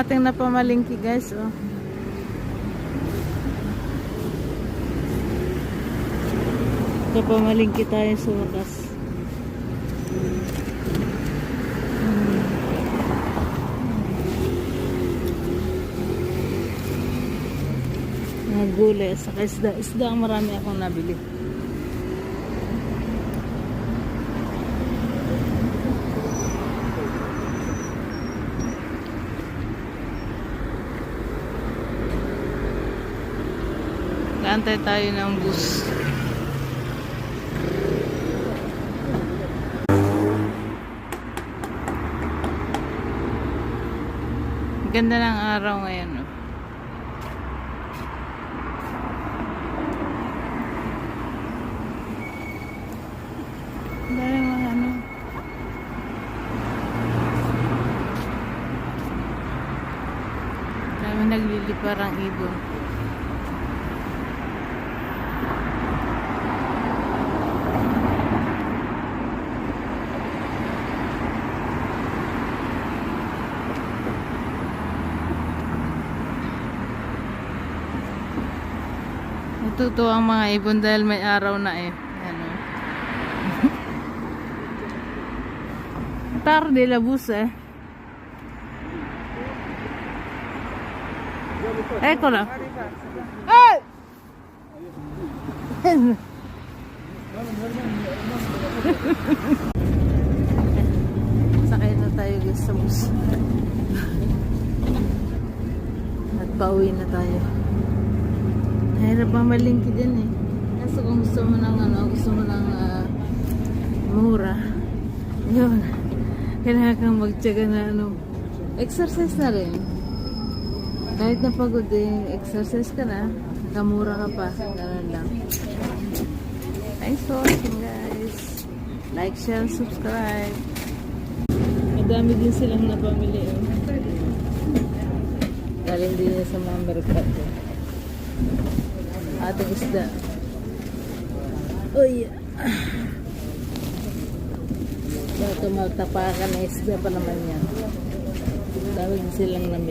ating napamalingki guys, oh. Napamalingki tayo sa wakas. Mga gulay, saka isda. Isda ang marami akong nabili. Antay tayo ng bus. Ganda ng araw ngayon, no? Dahil mga ano. Dami nagliliparang ibon. Natutuwa ang mga ibon dahil may araw na eh. Ano. Tarde la bus eh. Ecco na. Hey! Sakay na tayo guys sa bus. At pauwi na tayo. Hirap pa malingki din eh. Kaso kung gusto mo ng gusto mo ng mura, yun, kailangan kang magtyaga na exercise na rin. Kahit napagod din, exercise ka na, kamura ka pa, gano'n lang. Thanks for watching guys. Like, share, subscribe. Madami din silang napamili. Galing din sa mga merkado. Ating isda. Uy. Ito maltapakan na isda pa naman yan. Dami silang namit.